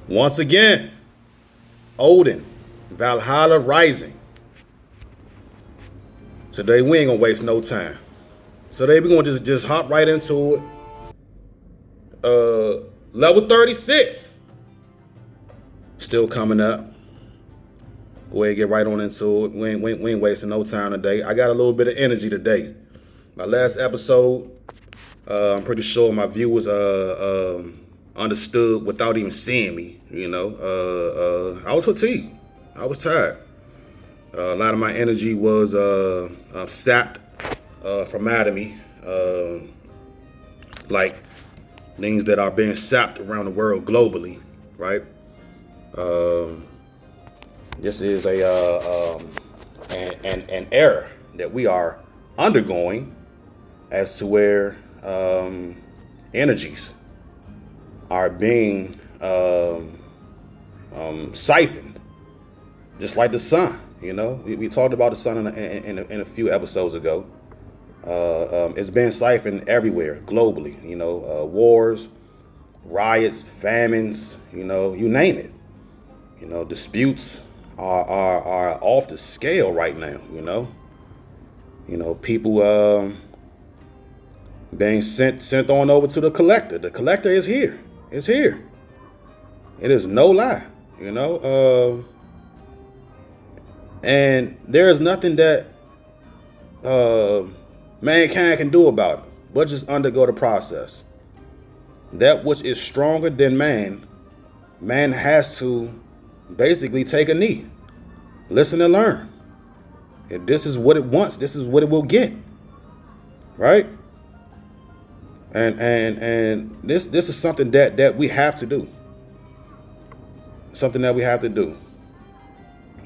Once again, Odin, Valhalla Rising. Today we ain't gonna waste no time. Today we gonna just hop right into it. Level 36. Still coming up. Go ahead and get right on into it. We ain't wasting no time today. I got a little bit of energy today. My last episode, I'm pretty sure my viewers understood without even seeing me. I was fatigued. I was tired. A lot of my energy was sapped from out of me, like things that are being sapped around the world globally, right? This is an era that we are undergoing as to where energies are being siphoned, just like the sun. We talked about the sun in a few episodes ago. It's been siphoned everywhere globally. Wars, riots, famines. You name it. Disputes are off the scale right now. People being sent on over to the collector. The collector is here. It's here. It is no lie. And there is nothing that mankind can do about it, but just undergo the process. That which is stronger than man has to basically take a knee, listen and learn. If this is what it wants, this is what it will get, right? And this is something that we have to do. Something that we have to do.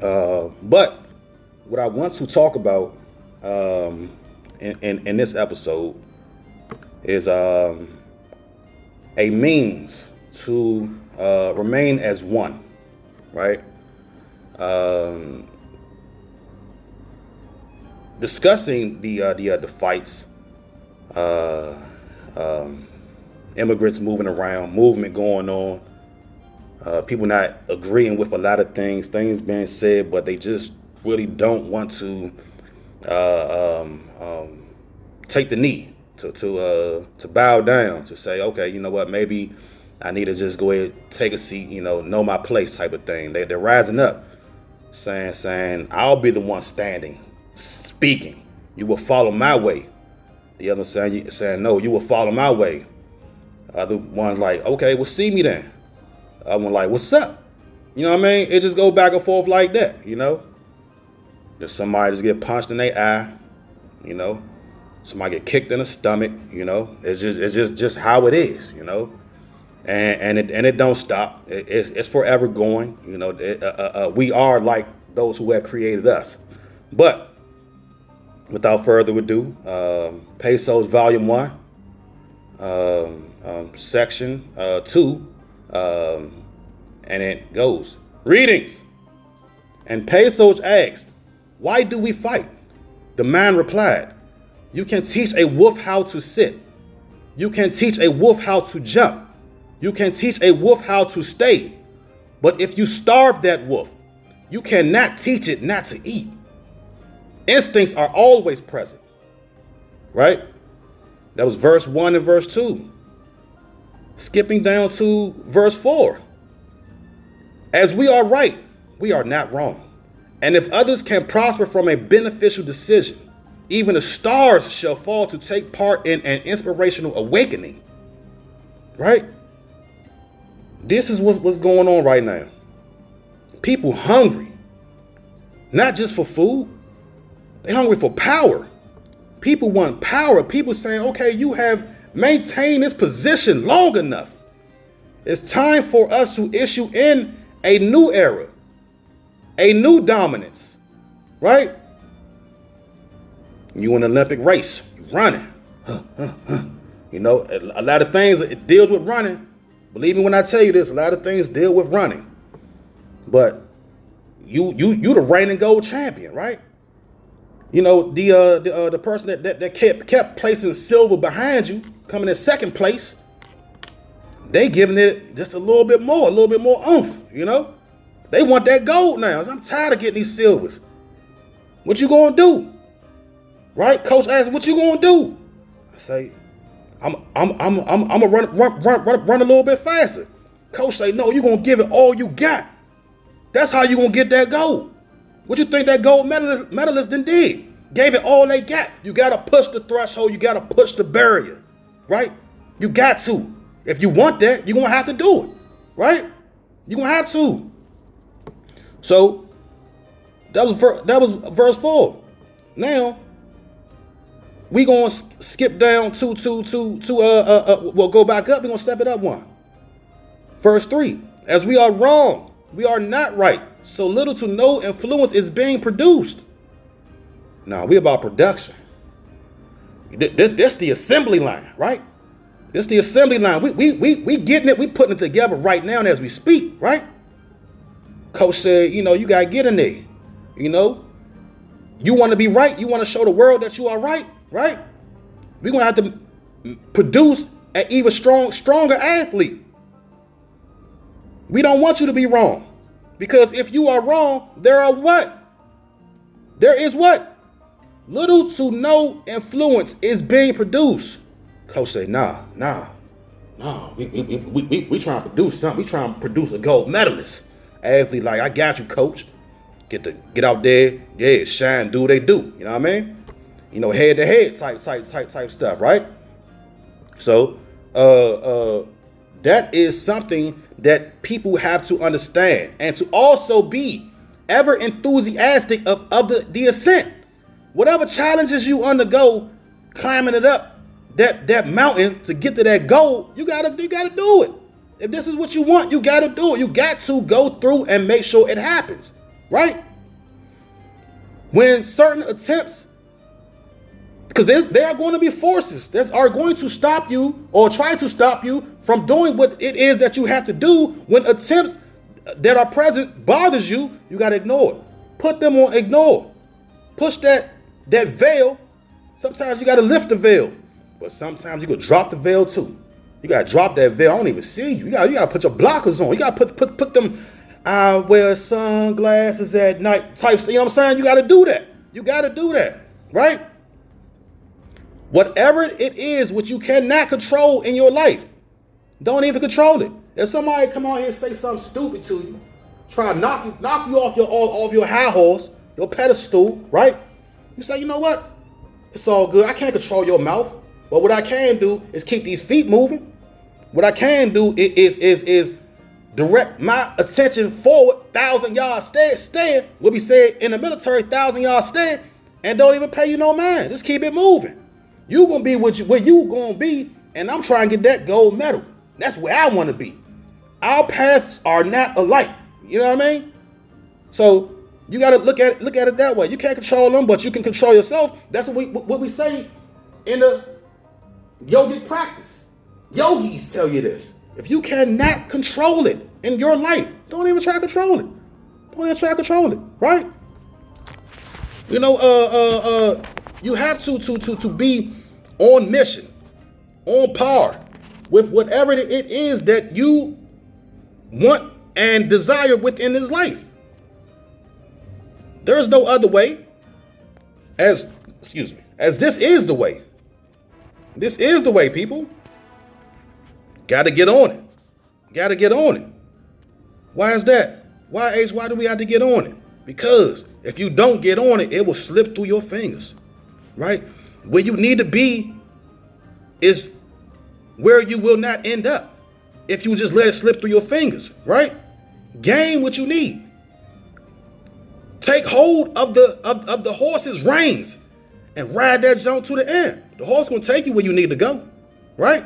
But what I want to talk about in this episode is a means to remain as one, right? Discussing the fights, immigrants moving around, movement going on. People not agreeing with a lot of things being said, but they just really don't want to take the knee to bow down, to say, okay, you know what, maybe I need to just go ahead, take a seat, know my place type of thing. They're rising up, saying, I'll be the one standing, speaking. You will follow my way. The other saying, no, you will follow my way. Other one's like, okay, well, see me then. Other one like, what's up? You know what I mean? It just go back and forth like that, Just somebody just get punched in their eye, Somebody get kicked in the stomach, It's just how it is, And it don't stop. It's forever going, we are like those who have created us. But without further ado, Pesos Volume 1, Section 2, and it goes, greetings. And Pesos asked, why do we fight? The man replied, you can teach a wolf how to sit. You can teach a wolf how to jump. You can teach a wolf how to stay. But if you starve that wolf, you cannot teach it not to eat. Instincts are always present, right? That was verse 1 and verse 2. Skipping down to verse 4. As we are right, we are not wrong. And if others can prosper from a beneficial decision, even the stars shall fall to take part in an inspirational awakening. Right? This is what's going on right now. People hungry. Not just for food. They're hungry for power. People want power. People saying, okay, you have maintained this position long enough. It's time for us to issue in a new era. A new dominance. Right? You in the Olympic race. You running. A lot of things, it deals with running. Believe me when I tell you this, a lot of things deal with running. But you the reigning gold champion, right? The person that kept placing silver behind you, coming in second place, they giving it just a little bit more oomph, you know? They want that gold now. I'm tired of getting these silvers. What you gonna do? Right? Coach asks, what you gonna do? I say, I'm gonna run a little bit faster. Coach say, no, you're gonna give it all you got. That's how you gonna get that gold. What you think that gold medalist then did? Gave it all they got. You gotta push the threshold, you gotta push the barrier, right? You got to. If you want that, you're gonna have to do it, right? You're gonna have to. So that was verse 4. Now we gonna skip down to we'll go back up. We're gonna step it up one. Verse 3. As we are wrong, we are not right. So little to no influence is being produced. Now we about production. This the assembly line, right? This the assembly line. We getting it. We putting it together right now as we speak, right? Coach said, you know, you gotta get in there. You know, you want to be right. You want to show the world that you are right, right? We're gonna have to produce an even stronger athlete. We don't want you to be wrong, because if you are wrong, there are what? There is what? Little to no influence is being produced. Coach say, nah. We trying to produce something. We trying to produce a gold medalist. Athlete like, I got you, coach. Get out there, yeah, shine, do what they do. You know what I mean? You know, head to head type stuff, right? So, that is something that people have to understand, and to also be ever enthusiastic of the ascent. Whatever challenges you undergo, climbing it up that mountain to get to that goal, you gotta do it. If this is what you want, you gotta do it. You got to go through and make sure it happens, right? When certain attempts, because there are going to be forces that are going to stop you or try to stop you from doing what it is that you have to do. When attempts that are present bothers you, you got to ignore it. Put them on ignore. Push that veil. Sometimes you got to lift the veil, but sometimes you could drop the veil too. You got to drop that veil. I don't even see you. You got to put your blockers on. You got to put them, I wear sunglasses at night types. You know what I'm saying? You got to do that. You got to do that, right? Whatever it is which you cannot control in your life, don't even control it. If somebody come out here and say something stupid to you, try to knock you off your high horse, your pedestal, right? You say, you know what? It's all good. I can't control your mouth. But what I can do is keep these feet moving. What I can do is direct my attention forward, 1,000 yards stand, what we say in the military, 1,000 yards stand, and don't even pay you no mind. Just keep it moving. You gonna be where you gonna be, and I'm trying to get that gold medal. That's where I want to be. Our paths are not alike. You know what I mean? So you gotta look at it that way. You can't control them, but you can control yourself. That's what we say in the yogic practice. Yogis tell you this. If you cannot control it in your life, don't even try to control it. Don't even try to control it, right? You know, you have to be on mission, on par with whatever it is that you want and desire within this life. There is no other way, as this is the way. This is the way, people. Got to get on it. Got to get on it. Why is that? Why do we have to get on it? Because if you don't get on it, it will slip through your fingers, right? Where you need to be is where you will not end up if you just let it slip through your fingers, right? Gain what you need. Take hold of the horse's reins and ride that jump to the end. The horse gonna take you where you need to go, right?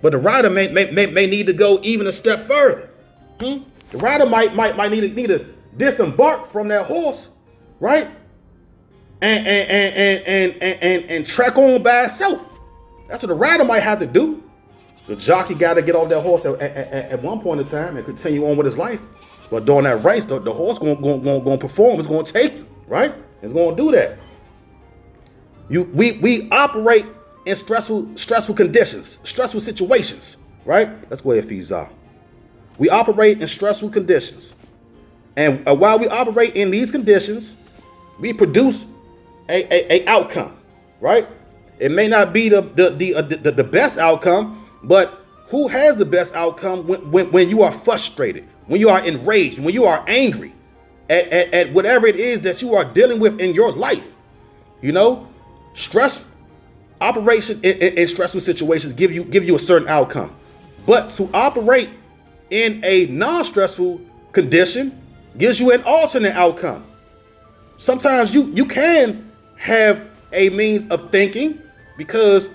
But the rider may need to go even a step further. The rider might need to disembark from that horse, right? And trek on by itself. That's what the rider might have to do. The jockey got to get off that horse at one point in time and continue on with his life. But during that race, the horse gonna perform. It's gonna take you, right? It's gonna do that. We operate in stressful conditions, stressful situations, right? Let's go ahead, Fizah. We operate in stressful conditions. And while we operate in these conditions, we produce a outcome, right? It may not be the best outcome, but who has the best outcome when you are frustrated, when you are enraged, when you are angry at whatever it is that you are dealing with in your life? You know, stress operation in stressful situations give you a certain outcome, but to operate in a non-stressful condition gives you an alternate outcome. Sometimes you can have a means of thinking because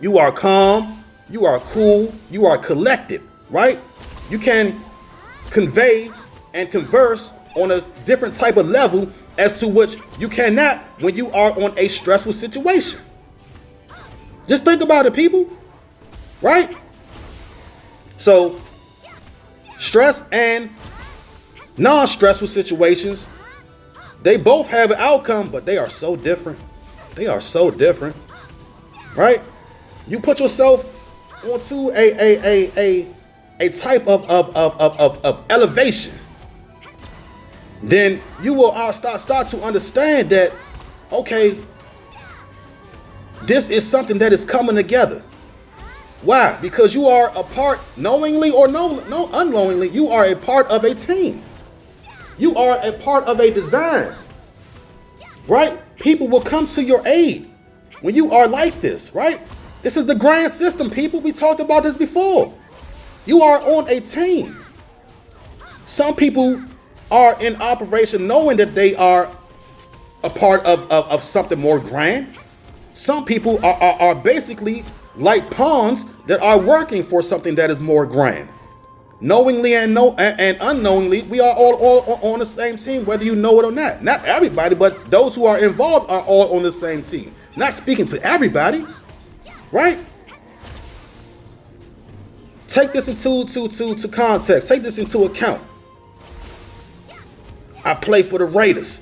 you are calm, you are cool, you are collected, right? You can convey and converse on a different type of level as to which you cannot when you are on a stressful situation. Just think about it, people, right? So stress and non-stressful situations, they both have an outcome, but they are so different. They are so different, right? You put yourself onto a type of elevation, then you will start to understand that, okay, this is something that is coming together. Why? Because you are a part, knowingly or no unknowingly, you are a part of a team. You are a part of a design, right? People will come to your aid when you are like this, right? This is the grand system, people. We talked about this before. You are on a team. Some people are in operation knowing that they are a part of something more grand. Some people are basically like pawns that are working for something that is more grand. Knowingly and unknowingly, we are all on the same team, whether you know it or not. Not everybody, but those who are involved are all on the same team. Not speaking to everybody, right? Take this into context. Take this into account. I play for the Raiders.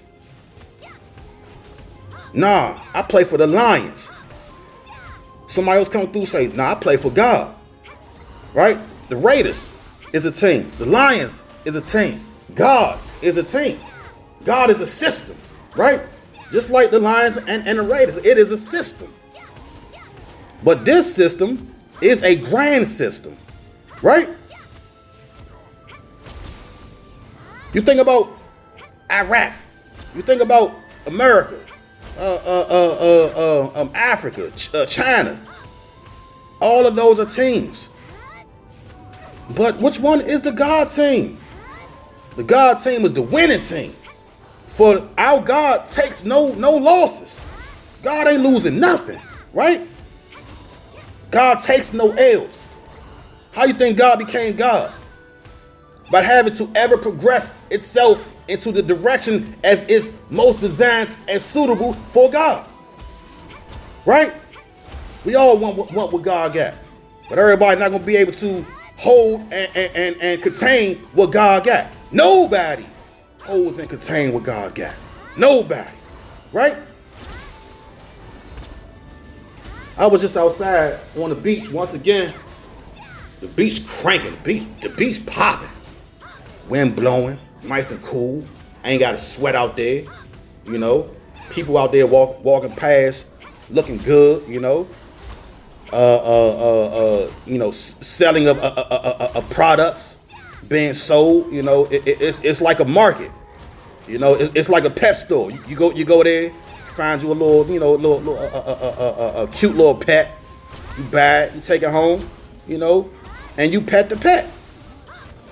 Nah, I play for the Lions. Somebody else come through and say, nah, I play for God. Right? The Raiders is a team. The Lions is a team. God is a team. God is a system. Right? Just like the Lions and the Raiders. It is a system. But this system is a grand system. Right? You think about Iraq. You think about America. Africa, China. All of those are teams. But which one is the God team? The God team is the winning team. For our God takes no losses. God ain't losing nothing, right? God takes no L's. How you think God became God? By having to ever progress itself into the direction as is most designed and suitable for God. Right? We all want what God got. But everybody not going to be able to hold and contain what God got. Nobody holds and contain what God got. Nobody. Right? I was just outside on the beach once again. The beach cranking. The beach popping. Wind blowing. Nice and cool. I ain't got to sweat out there. You know, people out there walking past, looking good. You know, selling of products being sold. You know, it's like a market. You know, it's like a pet store. You go there, find you a little, a cute little pet. You buy it, you take it home. You know, and you pet the pet.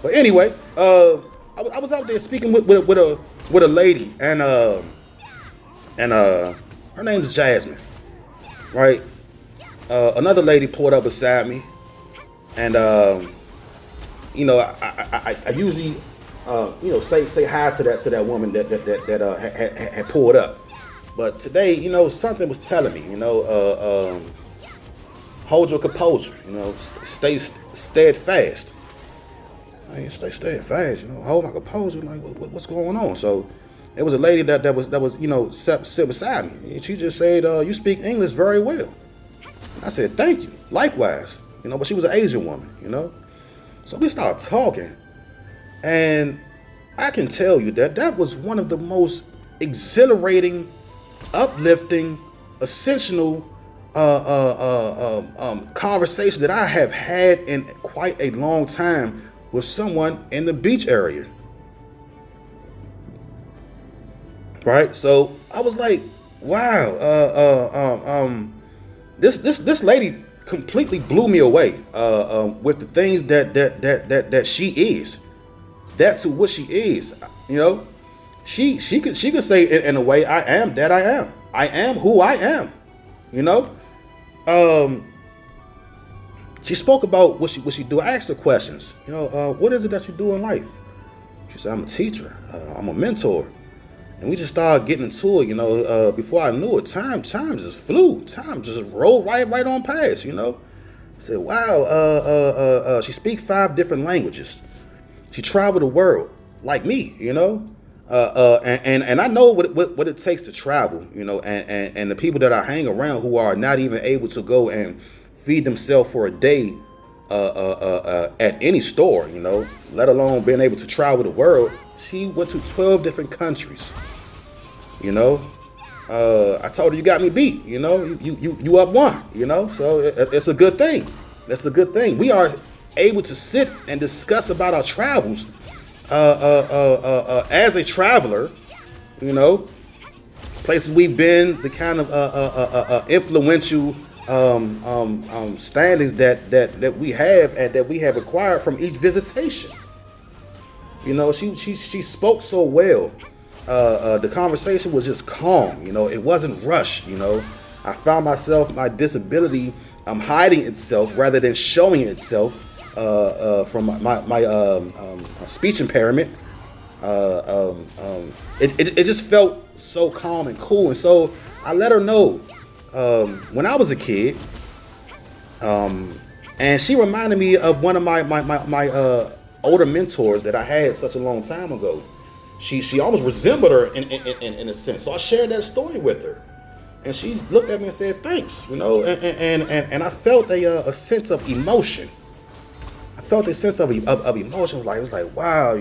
But anyway, I was out there speaking with a lady, and her name is Jasmine, right? Another lady pulled up beside me, and I usually say hi to that woman that had pulled up, but today something was telling me hold your composure, stay steadfast. I ain't stay steadfast, hold my composure. Like, what's going on? So, it was a lady that was sit beside me. And she just said, "You speak English very well." I said, "Thank you. Likewise, but she was an Asian woman. So we started talking, and I can tell you that was one of the most exhilarating, uplifting, essential conversation that I have had in quite a long time with someone in the beach area. Right? So I was like, wow, this lady completely blew me away with the things that she is. That's what she is. She could say in a way, I am that I am. I am who I am. She spoke about what she do. I asked her questions. What is it that you do in life? She said, I'm a teacher. I'm a mentor. And we just started getting into it. Before I knew it, time just flew. Time just rolled right on past. I said, wow. She speaks 5 different languages. She traveled the world like me. And I know what it takes to travel. And the people that I hang around who are not even able to go and feed themselves for a day at any store, let alone being able to travel the world. She went to 12 different countries. I told her, you got me beat. You up 1. So it's a good thing. That's a good thing. We are able to sit and discuss about our travels as a traveler. Places we've been, the kind of influential standings that we have and that we have acquired from each visitation. She spoke so well. The conversation was just calm. It wasn't rushed. I found myself, my disability hiding itself rather than showing itself from my speech impairment. It just felt so calm and cool. And so I let her know when I was a kid, and she reminded me of one of my older mentors that I had such a long time ago. She almost resembled her in a sense. So I shared that story with her, and she looked at me and said, "Thanks," and I felt a sense of emotion. I felt a sense of emotion. It was like wow,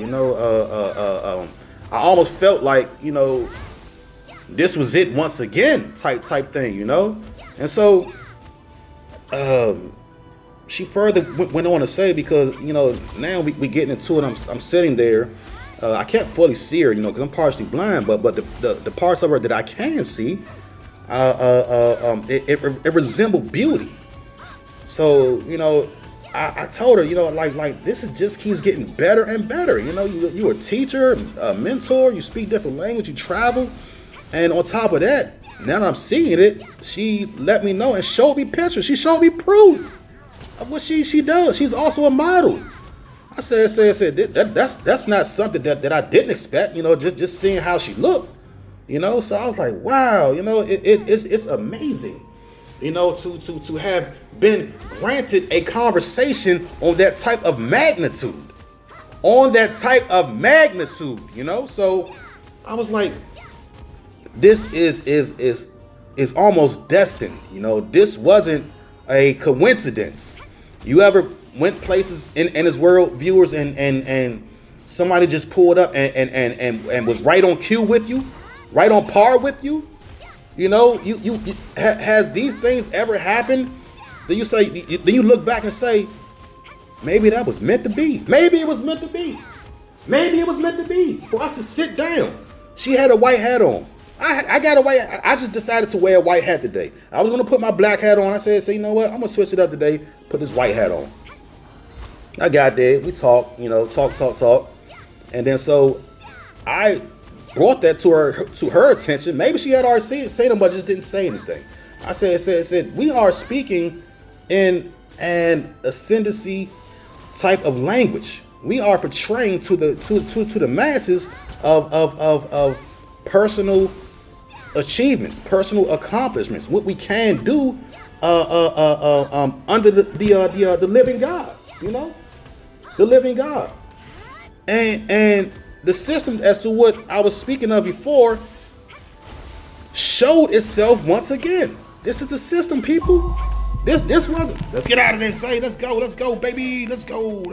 I almost felt like this was it once again type thing, and so she further went on to say, because now we getting into it. I'm sitting there. I can't fully see her, because I'm partially blind, but the parts of her that I can see, it resembled beauty. So I told her, like this is just keeps getting better and better. You're a teacher, a mentor, you speak different language, you travel, and on top of that, now that I'm seeing it, she let me know and showed me pictures. She showed me proof of what she does. She's also a model. I said that's not something that I didn't expect, just seeing how she looked, so I was like, wow, it's amazing, to have been granted a conversation on that type of magnitude, so I was like, this is almost destined, this wasn't a coincidence. You ever went places in this world, viewers, and somebody just pulled up and was right on cue with you, right on par with you? Has these things ever happened? Then you look back and say, maybe that was meant to be. Maybe it was meant to be. Maybe it was meant to be for us to sit down. She had a white hat on. I got a white. I just decided to wear a white hat today. I was gonna put my black hat on. I said, you know what? I'm gonna switch it up today. Put this white hat on. I got there. We talked. Talk. And then so I brought that to her attention. Maybe she had already seen them, but just didn't say anything. I said we are speaking in an ascendancy type of language. We are portraying to the masses of personal achievements, personal accomplishments, what we can do under the living God, the living God, and the system as to what I was speaking of before showed itself once again. This is the system, people. This wasn't. Let's get out of there. Say, let's go, baby, let's go.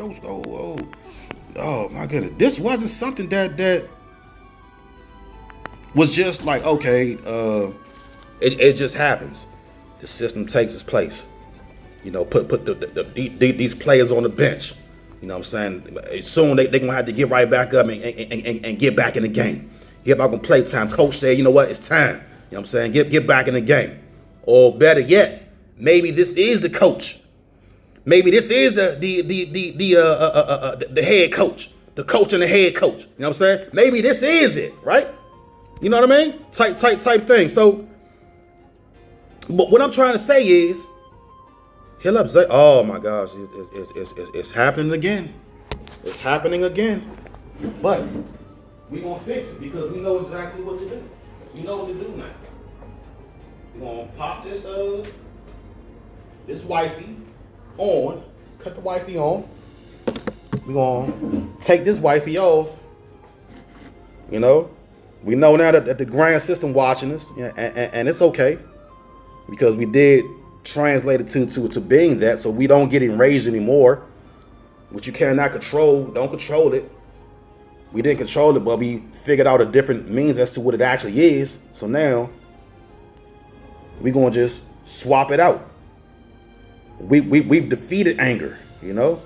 Oh my goodness, this wasn't something that was just like, okay, it just happens. The system takes its place. You know, put these players on the bench. You know what I'm saying? Soon they gonna have to get right back up and get back in the game. Get back on play time. Coach said, you know what, it's time. You know what I'm saying? Get back in the game. Or better yet, maybe this is the coach. Maybe this is the head coach. The coach and the head coach. You know what I'm saying? Maybe this is it, right? You know what I mean? Type thing. So, but what I'm trying to say is, he'll up say, oh my gosh, it's happening again. It's happening again. But we gonna fix it because we know exactly what to do. We know what to do now. We're gonna pop this wifey on, cut the wifey on. We're gonna take this wifey off. You know, we know now that the grand system watching us, and it's okay because we did translate it to being that, so we don't get enraged anymore. What you cannot control, don't control it. We didn't control it, but we figured out a different means as to what it actually is. So now we're gonna just swap it out. We've defeated anger, you know.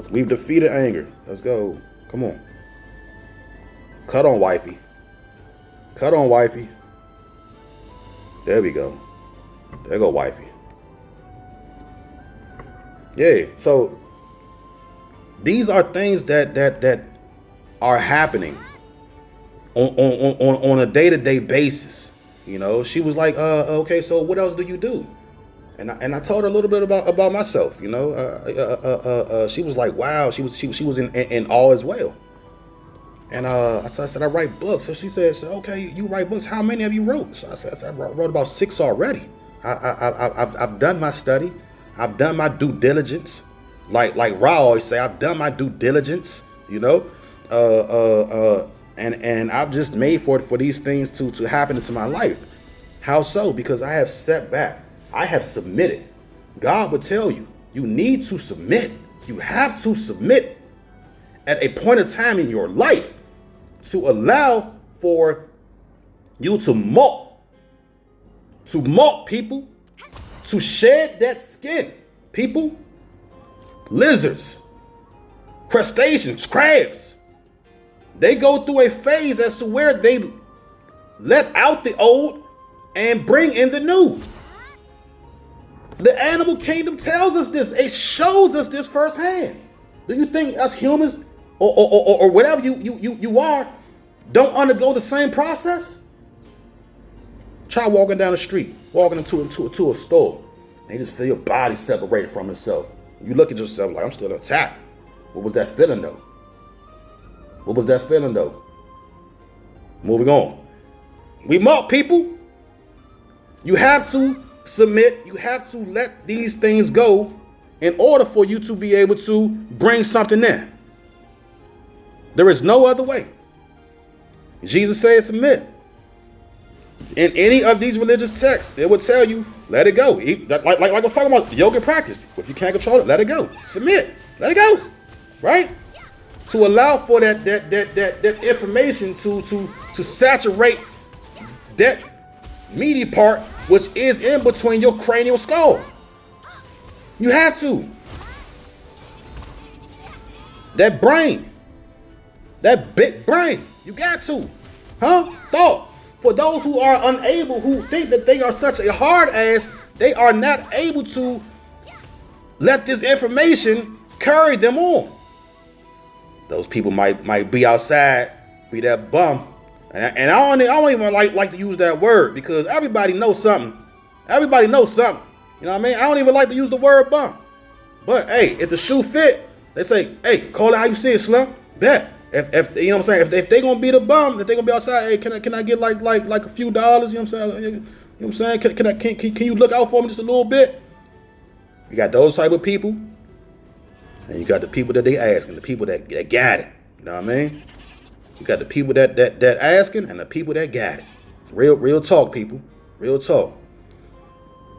We've defeated anger. Let's go. Come on. Cut on wifey. Cut on wifey. There we go. There go wifey. Yeah. So these are things that are happening on a day-to-day basis. You know, she was like, okay, so what else do you do? And I told her a little bit about myself. You know, she was like, wow, she was in awe as well. And I said, I write books. So she said, okay, you write books. How many have you wrote? So I said, I wrote about 6 already. I've done my study. I've done my due diligence. Like Ra always say, I've done my due diligence, you know, and I've just made for these things to happen into my life. How so? Because I have set back. I have submitted. God would tell you, you need to submit. You have to submit at a point of time in your life to allow for you to molt people, to shed that skin, people. Lizards, crustaceans, crabs, they go through a phase as to where they let out the old and bring in the new. The animal kingdom tells us this. It shows us this firsthand. Do you think us humans or whatever you are don't undergo the same process? Try walking down the street, walking into a store, and you just feel your body separated from itself. You look at yourself like, I'm still attacked. What was that feeling though? What was that feeling though? Moving on. We mock people. You have to submit. You have to let these things go in order for you to be able to bring something in. There is no other way. Jesus said submit. In any of these religious texts, they would tell you, let it go. Like I was talking about yoga practice. If you can't control it, let it go. Submit. Let it go. Right? To allow for that information to saturate that meaty part which is in between your cranial skull. You have to. That brain. That big brain. You got to. Huh? Thought. For those who are unable, who think that they are such a hard ass, they are not able to let this information carry them on. Those people might be outside, be that bum. And I don't even like to use that word because everybody knows something. Everybody knows something. You know what I mean? I don't even like to use the word bum. But hey, if the shoe fit, they say, hey, call it how you see it, Slim. Bet. If you know what I'm saying, if they gonna be the bum, if they gonna be outside, hey, can I get like a few dollars? You know what I'm saying? You know what I'm saying? Can you look out for me just a little bit? You got those type of people, and you got the people that they asking, the people that got it. You know what I mean? You got the people that asking and the people that got it. Real talk, people. Real talk.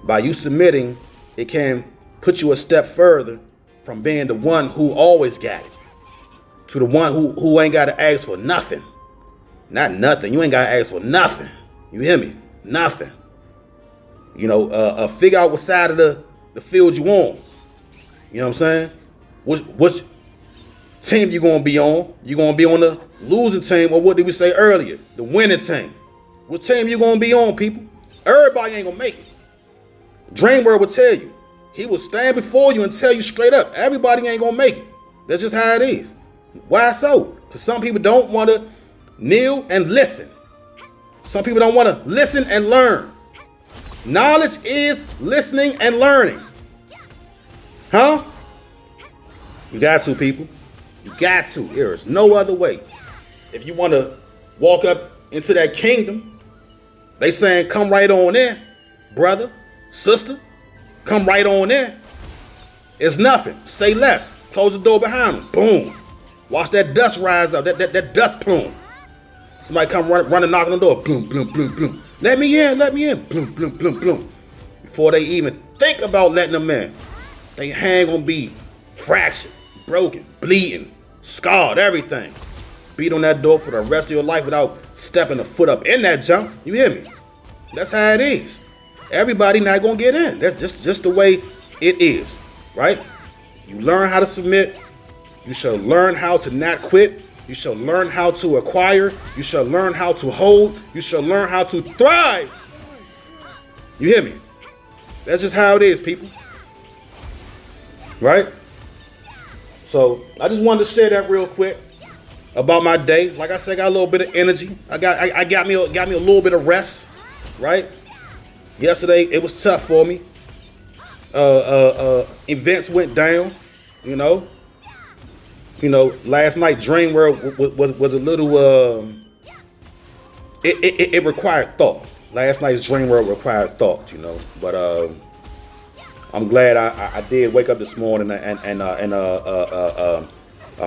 By you submitting, it can put you a step further from being the one who always got it to the one who ain't got to ask for nothing. Not nothing. You ain't got to ask for nothing. You hear me? Nothing. You know, figure out what side of the field you on. You know what I'm saying? Which team you gonna be on? You gonna be on the losing team, or what did we say earlier? The winning team. What team you gonna be on, people? Everybody ain't gonna make it. Dreamworld will tell you. He will stand before you and tell you straight up, everybody ain't gonna make it. That's just how it is. Why so? Because some people don't want to kneel and listen. Some people don't want to listen and learn. Knowledge is listening and learning. Huh? You got to, people. You got to. There is no other way. If you want to walk up into that kingdom, they saying, come right on in, brother, sister. Come right on in. It's nothing. Say less. Close the door behind them. Boom. Watch that dust rise up. That dust plume. Somebody come running, knocking on the door. Bloom, bloom, bloom, bloom. Let me in. Let me in. Bloom, bloom, bloom, bloom. Before they even think about letting them in, they hand gonna be fractured, broken, bleeding, scarred, everything. Beat on that door for the rest of your life without stepping a foot up in that junk. You hear me? That's how it is. Everybody not gonna get in. That's just the way it is, right? You learn how to submit. You shall learn how to not quit. You shall learn how to acquire. You shall learn how to hold. You shall learn how to thrive. You hear me? That's just how it is, people. Right? So I just wanted to say that real quick about my day. Like I said, I got a little bit of energy. I got me a little bit of rest. Right? Yesterday it was tough for me. Events went down. You know, last night Dreamworld was a little. It required thought. Last night's Dreamworld required thought. You know, but I'm glad I did wake up this morning and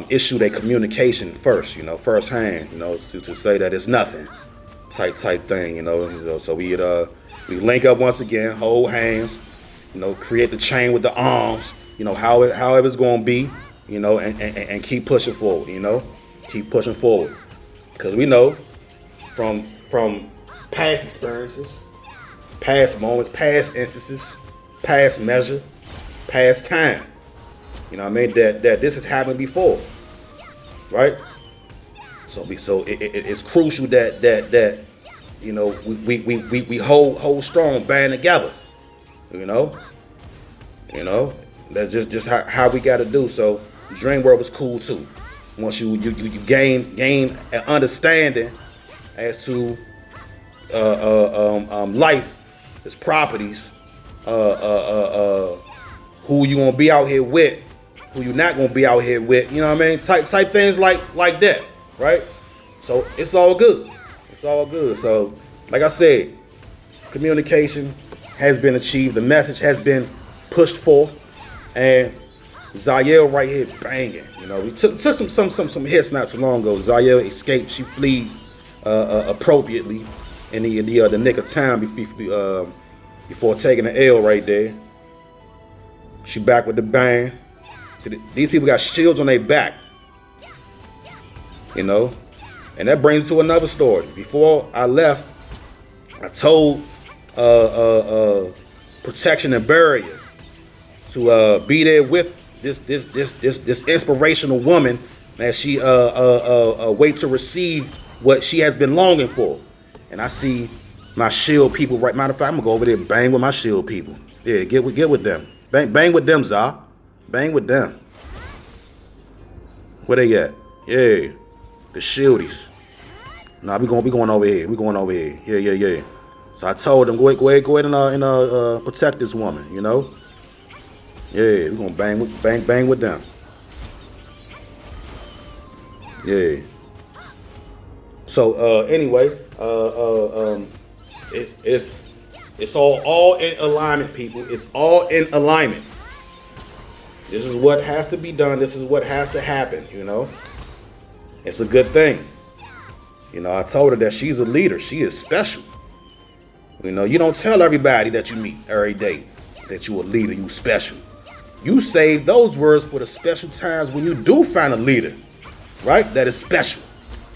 issued a communication first. You know, firsthand. You know, to say that it's nothing type thing. You know, so we link up once again, hold hands. You know, create the chain with the arms. You know, however it's gonna be. You know, and keep pushing forward. You know, keep pushing forward, because we know from past experiences, past moments, past instances, past measure, past time. You know what I mean? That this has happened before, right? So it's crucial that you know we hold strong, band together. You know, that's just how we got to do. So Dreamworld was cool too. Once you gain an understanding as to life, its properties, who you gonna be out here with, who you not gonna be out here with. You know what I mean? Type things like that, right? So it's all good. It's all good. So like I said, communication has been achieved. The message has been pushed forth, and Zayel right here banging. You know, we took some hits not too long ago. Zayel escaped. She fled appropriately in the nick of time before taking the L right there. She back with the bang. See, these people got shields on their back. You know, and that brings to another story. Before I left, I told protection and barrier to be there with this inspirational woman as she wait to receive what she has been longing for. And I see my shield people right. Matter of fact, I'm gonna go over there and bang with my shield people. Yeah, get with them. Bang with them, Zah. Bang with them. Where they at? Yeah, the shieldies. Nah, we going over here. We going over here. Yeah. So I told them, go ahead and protect this woman. You know. Yeah, we gonna bang with them. Yeah. So anyway, it's all in alignment, people. It's all in alignment. This is what has to be done. This is what has to happen. You know, it's a good thing. You know, I told her that she's a leader. She is special. You know, you don't tell everybody that you meet every day that you a leader, you special. You save those words for the special times when you do find a leader, right? That is special,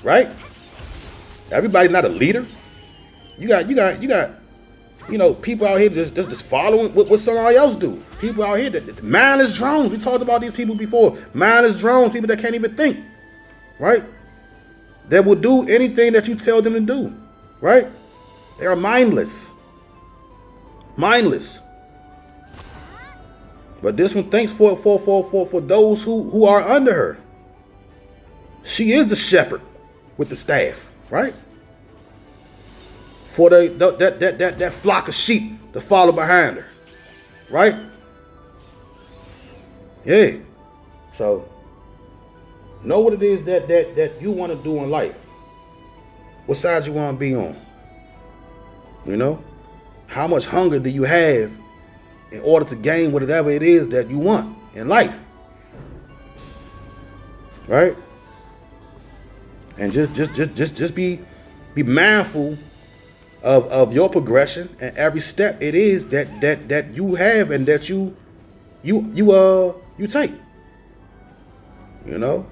right? Everybody not a leader. You got, you know, people out here just following what somebody else do. People out here that mindless drones. We talked about these people before. Mindless drones, people that can't even think, right? That will do anything that you tell them to do, right? They are mindless. Mindless. But this one thinks for those who are under her. She is the shepherd with the staff, right? For that flock of sheep to follow behind her, right? Yeah. So know what it is that you want to do in life. What side you want to be on? You know, how much hunger do you have in order to gain whatever it is that you want in life, right? And just be mindful of your progression and every step it is that you have and that you take. You know,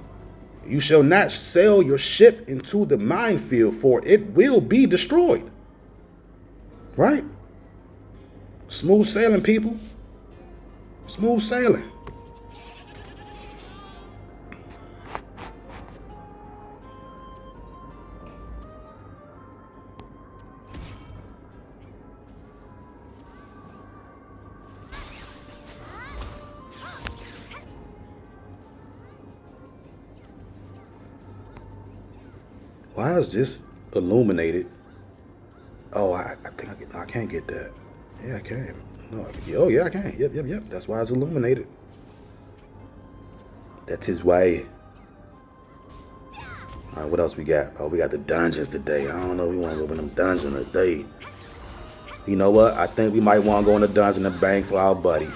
you shall not sail your ship into the minefield, for it will be destroyed. Right? Smooth sailing, people. Smooth sailing. Why is this illuminated? Oh, I think I can't get that. Yeah, I can. No, oh yeah, I can. Yep. That's why it's illuminated. That's his way. All right, what else we got? Oh, we got the dungeons today. I don't know. We want to go in them dungeons today. You know what? I think we might want to go in the dungeon and bang for our buddy.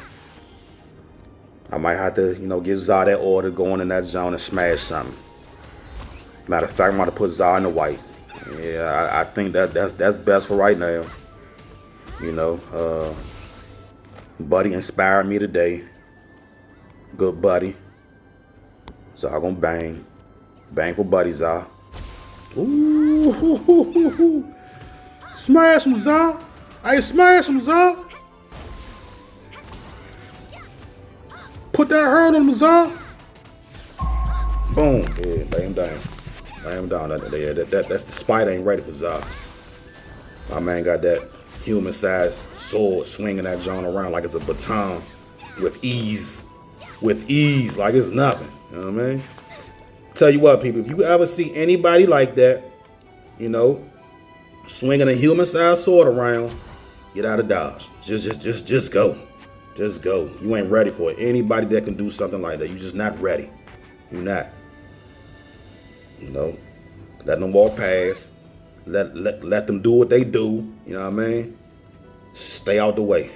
I might have to, give Zah that order, go in that zone and smash something. Matter of fact, I'm going to put Zah in the white. Yeah, I think that's best for right now. Buddy inspired me today. Good buddy. Zah gonna bang. Bang for buddy, Zah. Ooh. Smash him, Zah. Hey, smash him, Zah. Put that hurt on him, Zah. Boom. Yeah, lay him down. Lay him down. That's the spider ain't ready for Zah. My man got that human-sized sword swinging that joint around like it's a baton with ease. With ease, like it's nothing. You know what I mean? Tell you what, people, if you ever see anybody like that, swinging a human-sized sword around, get out of Dodge. Just go. Just go. You ain't ready for it. Anybody that can do something like that, you just not ready. You're not. Let them walk past. Let them do what they do. You know what I mean? Stay out the way.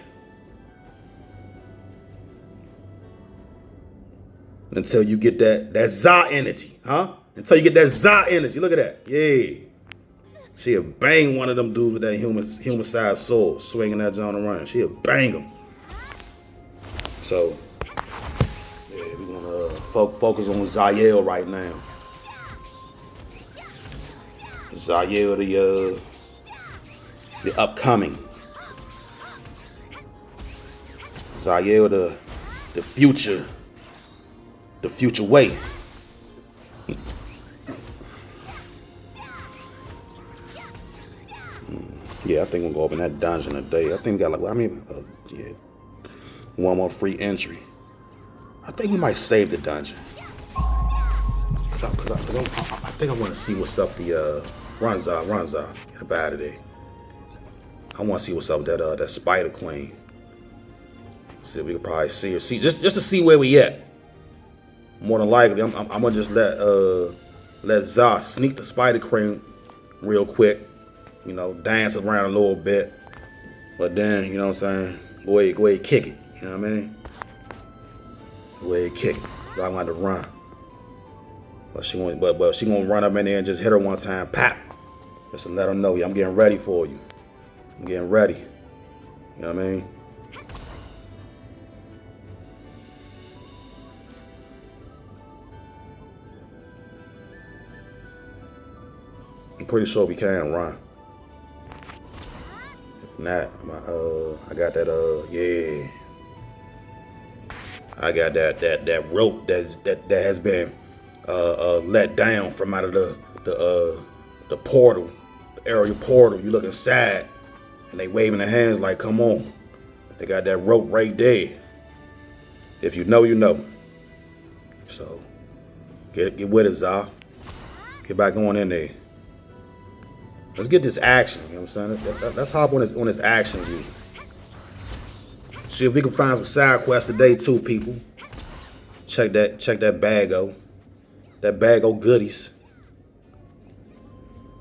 Until you get that Zah energy, huh? Until you get that Zah energy. Look at that. Yeah. She'll bang one of them dudes with that human-sized sword swinging that joint around. She'll bang him. So, yeah, we're going to focus on Zael right now. Zael, the upcoming. Zael, the future. The future way. Yeah, I think we'll go up in that dungeon today. I think we got one more free entry. I think we might save the dungeon. I think I want to see what's up the Run Zah, get up out of there. I want to see what's up with that Spider Queen. See if we can probably see her. Just to see where we at. More than likely, I'm gonna just let Zah sneak the Spider Queen real quick. Dance around a little bit. But then, you know what I'm saying? Go ahead, kick it. You know what I mean? Go ahead, kick it. I want to run. But she gonna run up in there and just hit her one time, pop. Just to let her know, I'm getting ready for you. I'm getting ready. You know what I mean? I'm pretty sure we can run. If not, I got that yeah. I got that rope that has been let down from out of the portal, the area portal. You look inside, and they waving their hands like, "Come on!" They got that rope right there. If you know, you know. So get with it, Zah. Get back on in there. Let's get this action. You know what I'm saying? Let's hop on this action view. See if we can find some side quests today too, people. Check that bag-o. That bag-o goodies.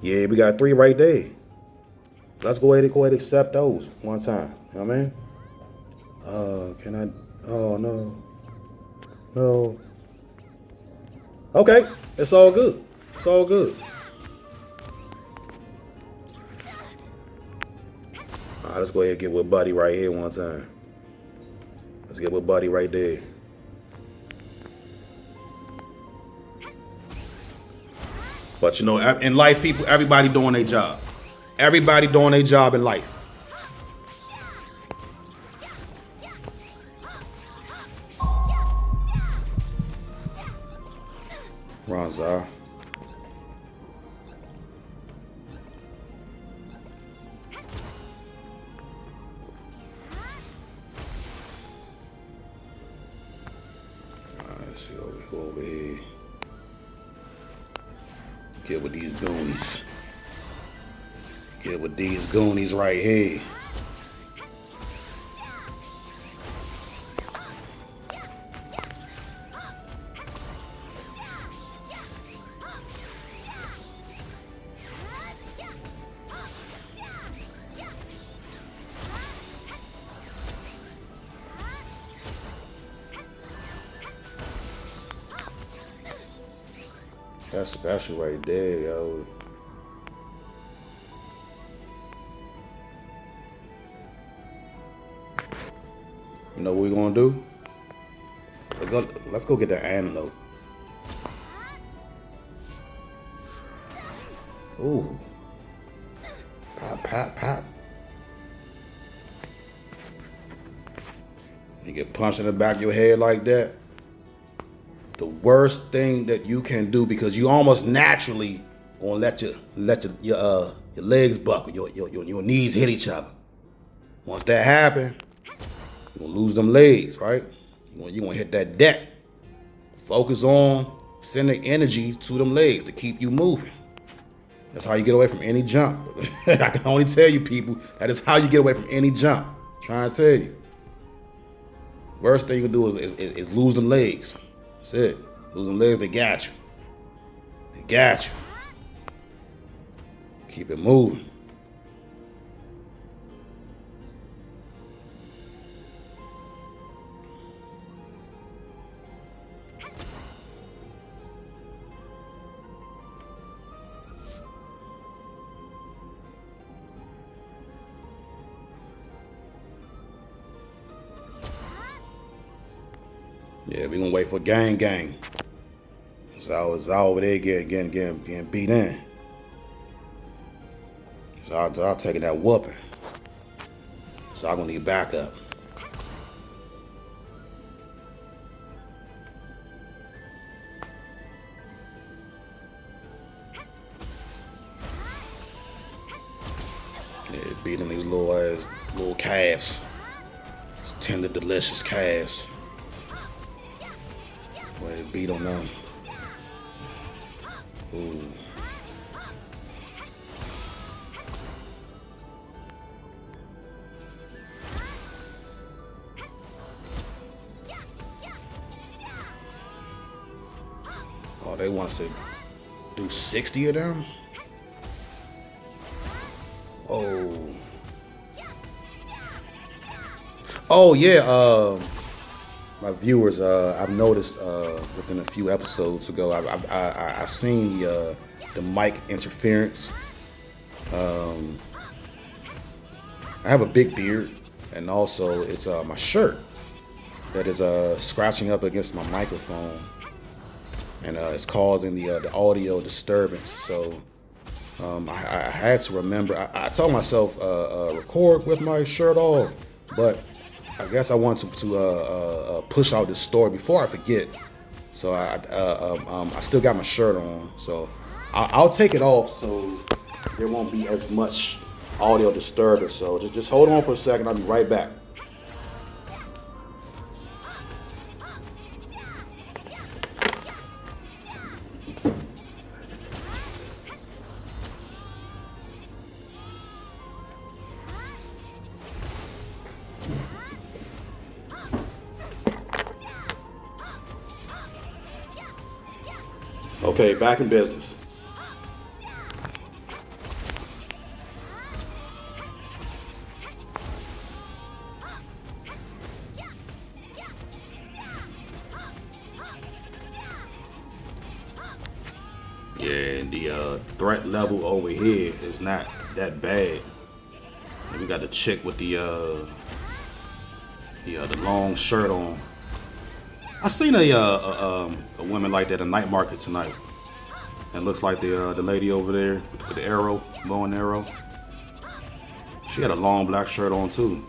Yeah, we got 3 right there. Let's go ahead and accept those one time. You know what I mean? Can I? Oh, no. No. Okay, it's all good. It's all good. All right, let's go ahead and get with Buddy right here one time. Let's get with Buddy right there. But you know, in life, people, everybody doing their job. Everybody doing their job in life. Run, Zah. Let's see over here. Get with these goonies. Get with these goonies right here. That's special right there, yo. You know what we're gonna do? Let's go get the antelope. Ooh. Pop, pop, pop. You get punched in the back of your head like that. The worst thing that you can do, because you almost naturally gonna let your legs buckle, your knees hit each other. Once that happen, you're gonna lose them legs, right? You're gonna hit that deck. Focus on sending energy to them legs to keep you moving. That's how you get away from any jump. I can only tell you, people, that is how you get away from any jump. I'm trying to tell you. Worst thing you can do is lose them legs. That's it. Lose them legs, they got you. They got you. Keep it moving. Yeah, we gonna wait for gang. So it's all over there getting beat in. So I'll taking that whooping. So I'm gonna need backup. Yeah, beating these little calves. It's tender, delicious calves. Way to beat on them. Ooh. Oh, they want us to do 60 of them? Oh. Oh yeah, my viewers, I've noticed within a few episodes ago, I've seen the mic interference I have a big beard, and also it's my shirt that is scratching up against my microphone, and it's causing the audio disturbance. So I had to remember. I told myself record with my shirt off, but I guess I want to push out this story before I forget. So I still got my shirt on, so I'll take it off so there won't be as much audio disturbance. So just hold on for a second. I'll be right back. Okay, back in business. Yeah, the threat level over here is not that bad. And we got the chick with the long shirt on. I seen a woman like that at a night market tonight. And looks like the lady over there with the arrow, bow and arrow. She had a long black shirt on too.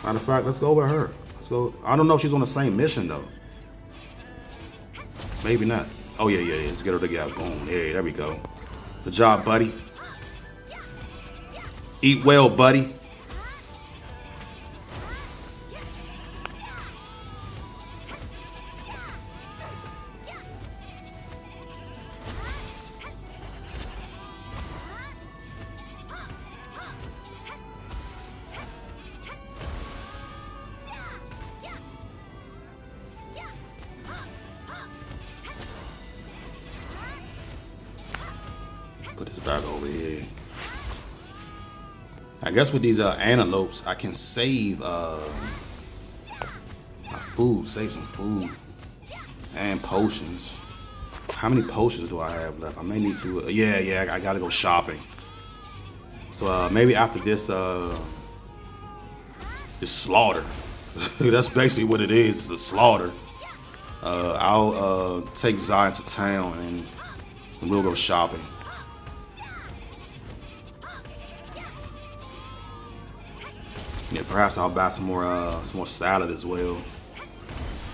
Matter of fact, let's go with her. Let's go. I don't know if she's on the same mission though. Maybe not. Oh yeah. Let's get her together. Boom. Yeah, there we go. Good job, buddy. Eat well, buddy. Put this back over here. I guess with these antelopes, I can save my food, save some food and potions. How many potions do I have left? I may need to. Yeah, I gotta go shopping. So maybe after this slaughter, that's basically what it is. It's a slaughter. I'll take Zion to town and we'll go shopping. Yeah, perhaps I'll buy some more salad as well.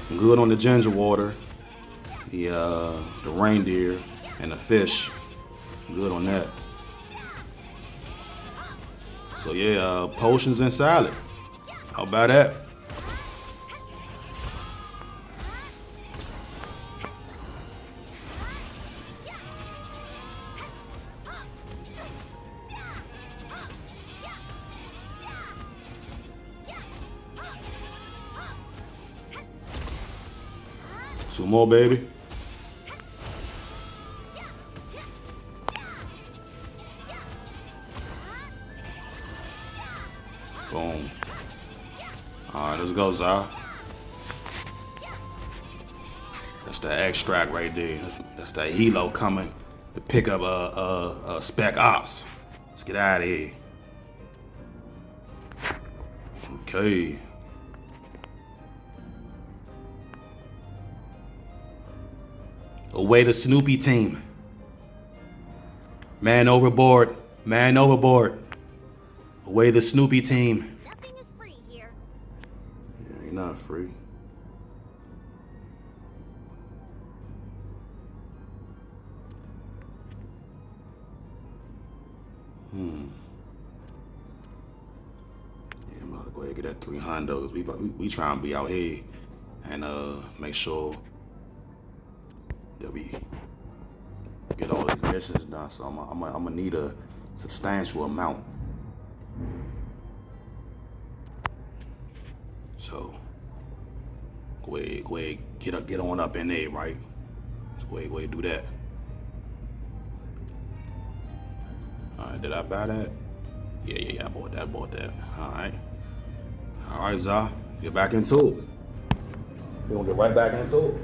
I'm good on the ginger water, the reindeer, and the fish. I'm good on that. So yeah, potions and salad. How about that? Two more, baby. Boom. Alright, let's go, Zah. That's the extract right there. That's that helo coming to pick up spec ops. Let's get out of here. Okay. Away the Snoopy team. Man overboard. Man overboard. Away the Snoopy team. Nothing is free here. Yeah, ain't not free. Yeah, I'm about to go ahead and get that 300 because we trying to be out here and make sure that we get all these missions done. So I'm gonna need a substantial amount. So go ahead, get on up in there, right? Go ahead, do that. All right, did I buy that? Yeah, I bought that. All right, Zah, get back into it. We're gonna get right back into it.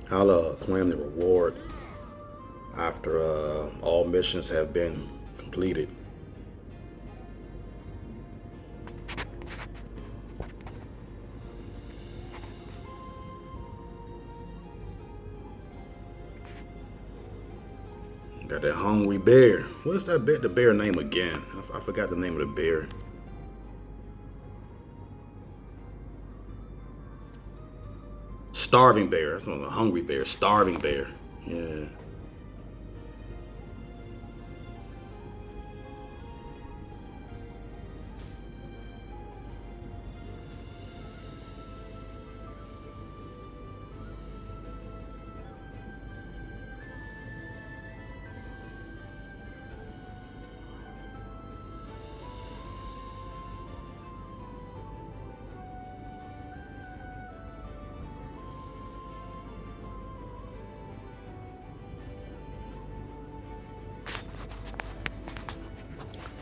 I'll claim the reward after all missions have been completed. Got that hungry bear. What's that the bear name again? I forgot the name of the bear. Starving bear. That's not a hungry bear. Starving bear. Yeah.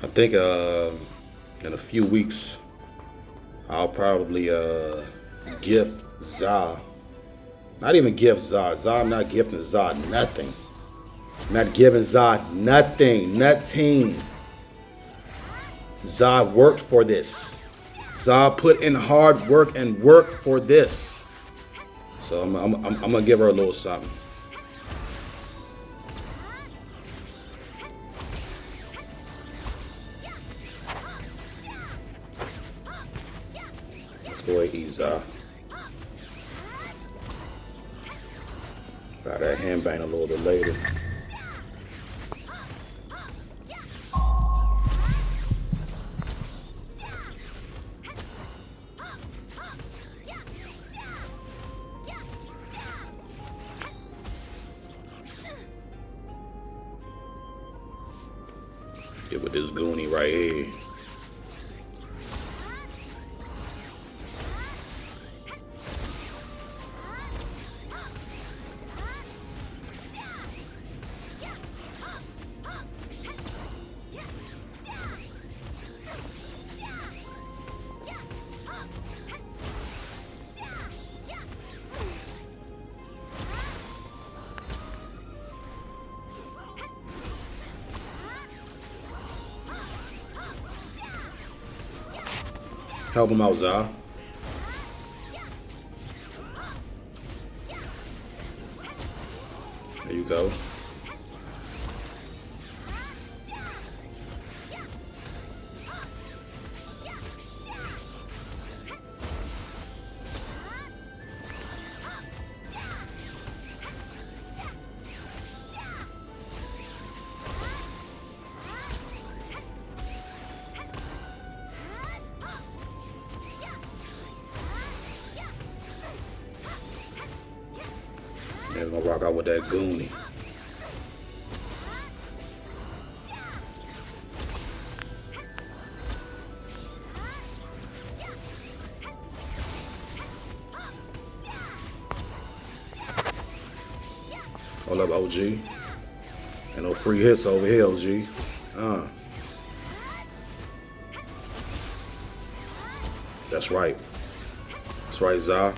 I think in a few weeks I'll probably gift Za. Not even gift Za. I'm not gifting Za nothing. I'm not giving Za nothing. Nothing. Za worked for this. Za put in hard work and worked for this. So I'm gonna give her a little something. Go ahead, ease off. Got that hand bang a little bit later. Get with this goonie right here. Help him out, Za. There you go. And we're gonna rock out with that goonie. Hold up, OG. Ain't no free hits over here, OG. That's right. That's right, Za.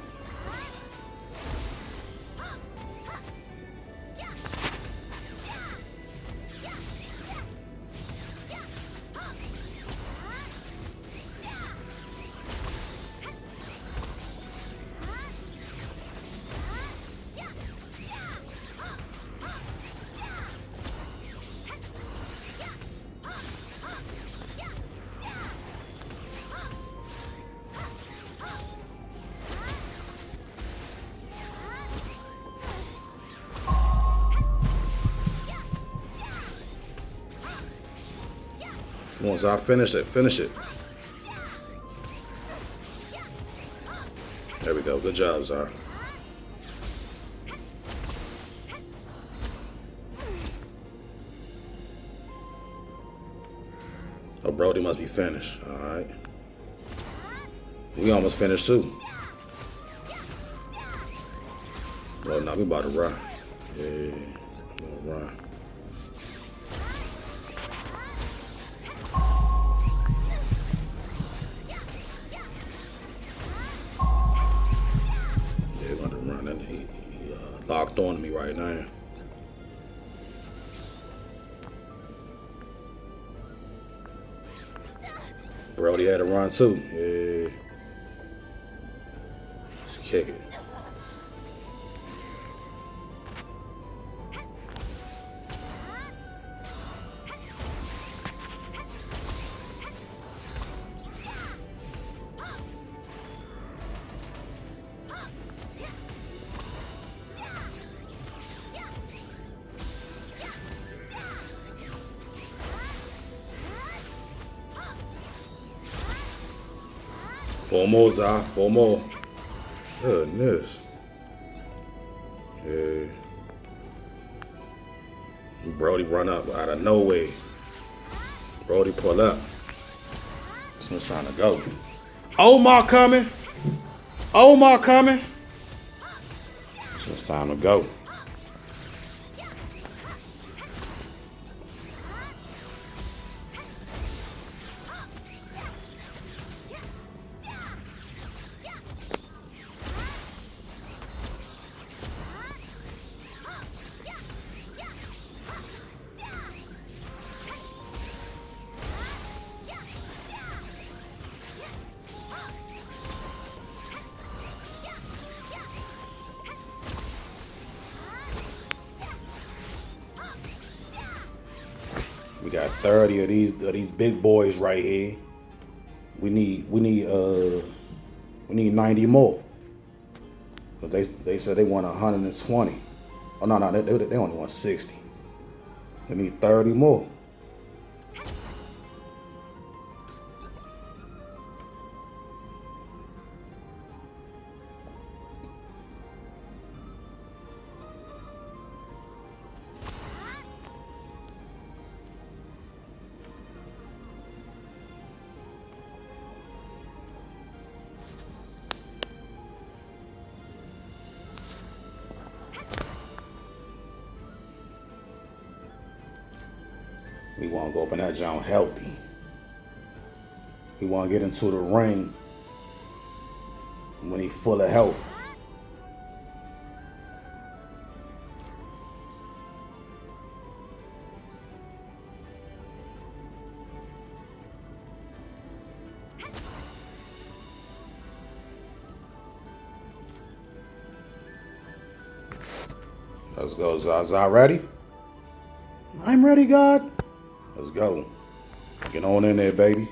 Come on, Za, finish it, finish it. There we go, good job, Za. Oh, Brody must be finished, all right. We almost finished too. Oh, no, we about to run. Yeah, we're gonna run. locked on to me right now. Brody had to run too. Yeah. Just kick it. Four more, Zah. Four more. Goodness. Yeah. Brody run up out of nowhere. Brody pull up. This one's trying to go. Omar coming. Omar coming. So it's time to go. We got 30 of these big boys right here. We need 90 more. But they said they want 120. Oh no, they only want 60. They need 30 more. We want to go up in that joint healthy. We want to get into the ring when he's full of health. Let's go, Zaza. Ready? I'm ready, God. Let's go. Get on in there, baby.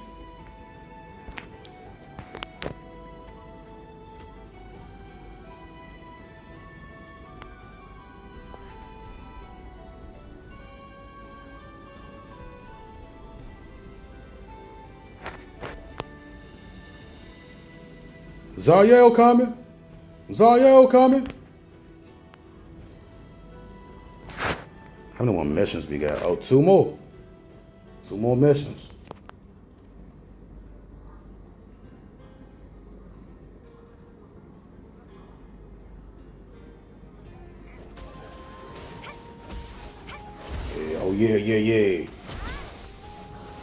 Zayel coming. Zayel coming. How many more missions we got? Oh, two more. Two more missions. Yeah, oh yeah.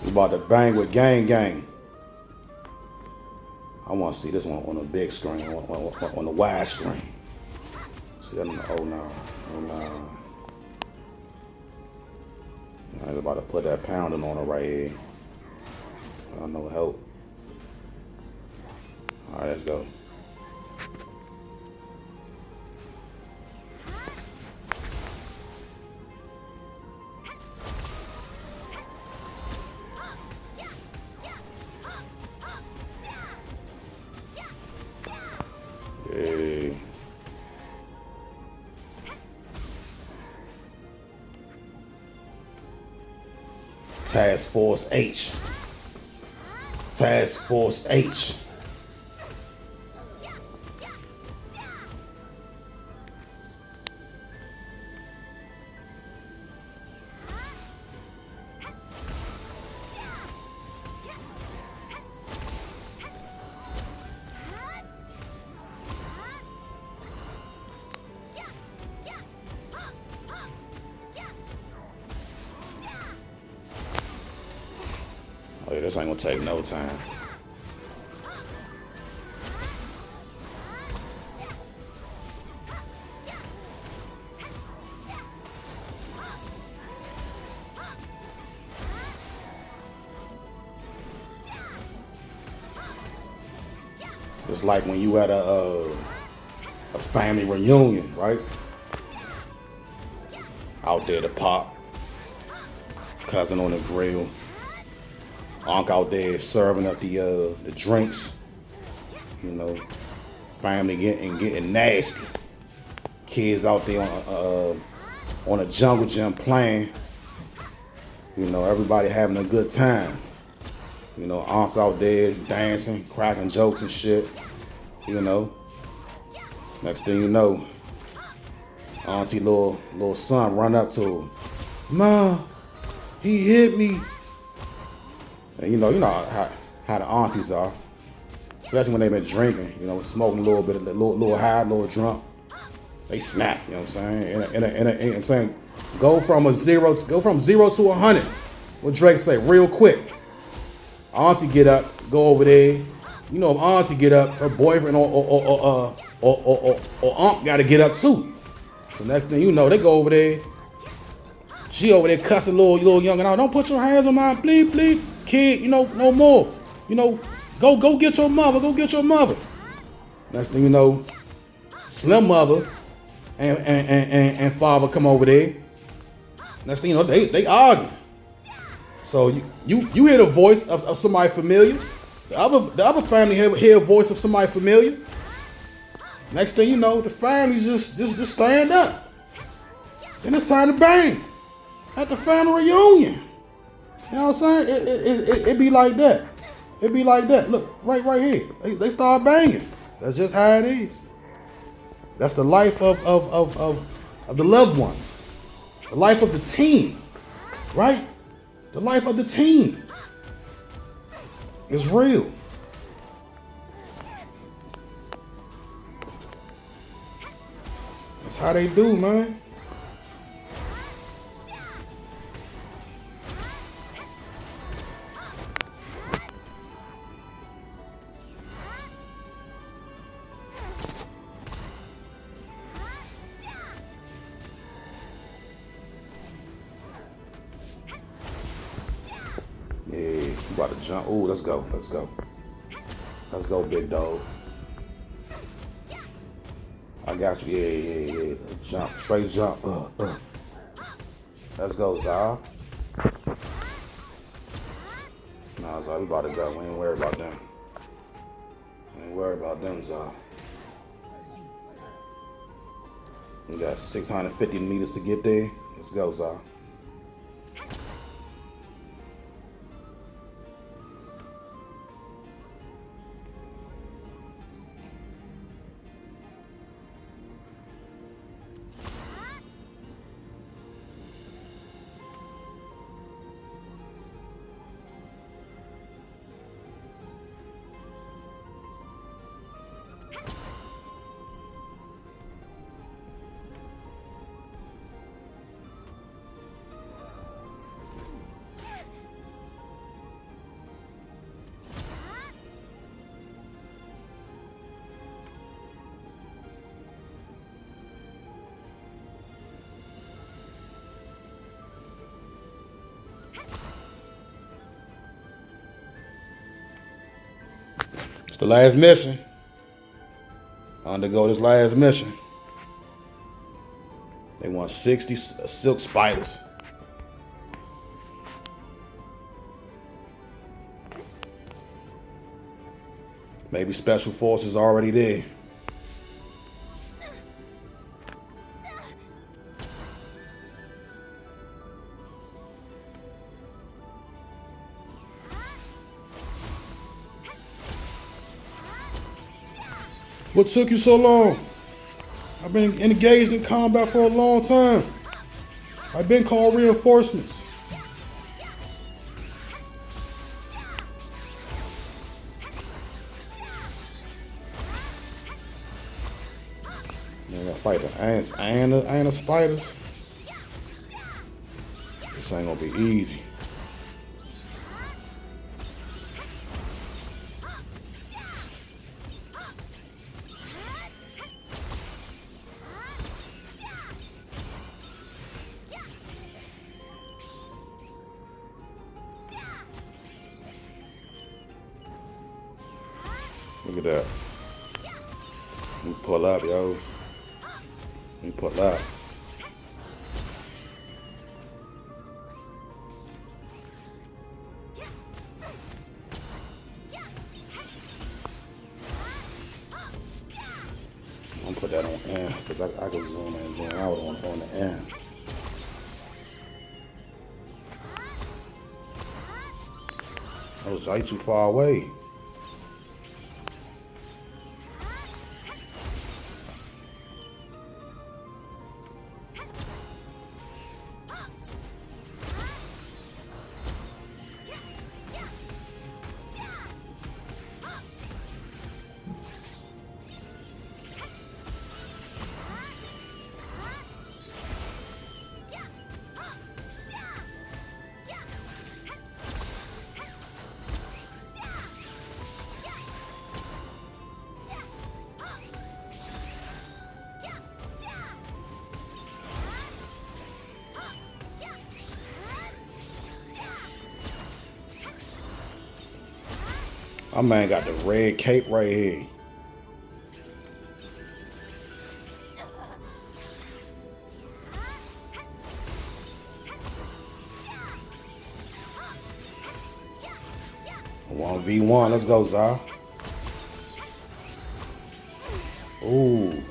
We about to bang with gang. I want to see this one on a big screen, on the wide screen. See that? Oh no. I was about to put that pounding on her right here. I don't know help. All right, let's go. Hey. Task Force H. Task Force H. Oh, yeah, this ain't gonna take no time. It's like when you at a family reunion, right? Out there to pop, cousin on the grill, unc out there serving up the drinks, you know, family getting nasty, kids out there on a jungle gym playing, you know, everybody having a good time, you know, aunts out there dancing, cracking jokes and shit, you know. Next thing you know, auntie little son run up to him, "Ma, he hit me." And you know how the aunties are, especially when they've been drinking, you know, smoking a little bit, a little high, a little drunk. They snap, you know what I'm saying? You know what I'm saying? Go from 0 to 100. What Drake say, real quick. Auntie get up, go over there. You know, if auntie get up, her boyfriend or aunt got to get up too. So next thing you know, they go over there. She over there cussing little young and out. "Don't put your hands on my please, kid. You know, no more. You know, go get your mother. Go get your mother." Next thing you know, Slim mother and father come over there. Next thing you know, they argue. So you hear the voice of somebody familiar. The other family hear a voice of somebody familiar. Next thing you know, the families just stand up. Then it's time to bang at the family reunion. You know what I'm saying? It be like that. It be like that. Look, right here. They start banging. That's just how it is. That's the life of the loved ones. The life of the team. Right? The life of the team. It's real. That's how they do, man. Yeah, you about to jump. Ooh, let's go. Let's go, big dog. I got you. Yeah. Jump. Straight jump. Let's go, Zah. Nah, Zah, we about to go. We ain't worried about them. Zah. We got 650 meters to get there. Let's go, Zah. It's the last mission. Undergo this last mission. They want 60 silk spiders. Maybe special forces already there. What took you so long? I've been engaged in combat for a long time. I've been called reinforcements. Man, I gotta fight the ants and the spiders. This ain't gonna be easy. Look at that. We pull up, yo. We pull up. I'm gonna put that on end because I can zoom in and zoom out on the end. Oh, so you too far away. My man got the red cape right here. One v1, let's go, Zah. Ooh.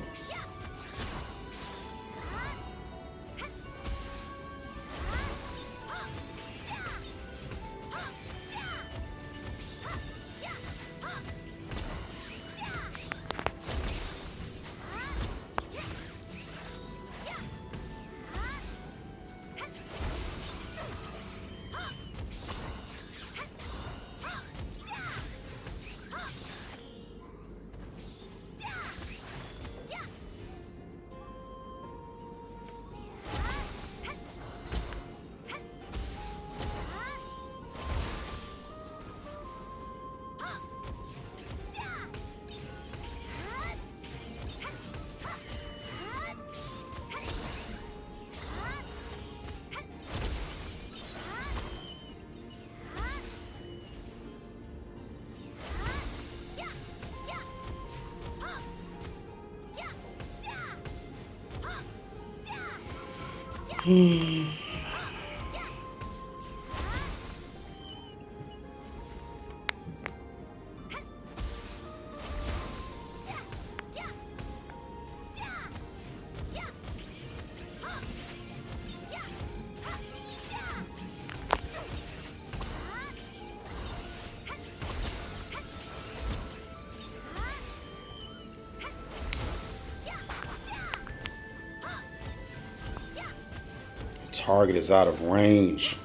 Target is out of range.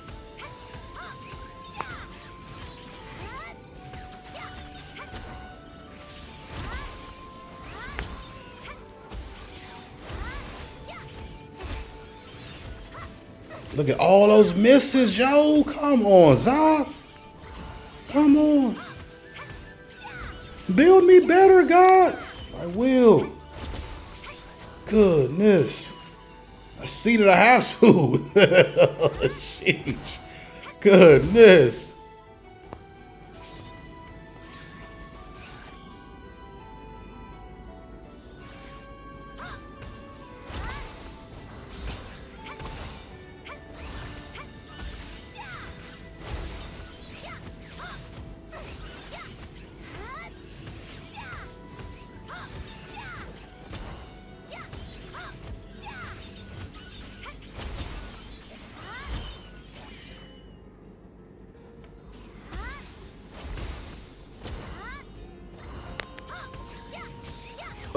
Look at all those misses, yo. Come on, Zah. Come on. Build me better, God. I will. Goodness. I see that I have to. Sheesh. Goodness.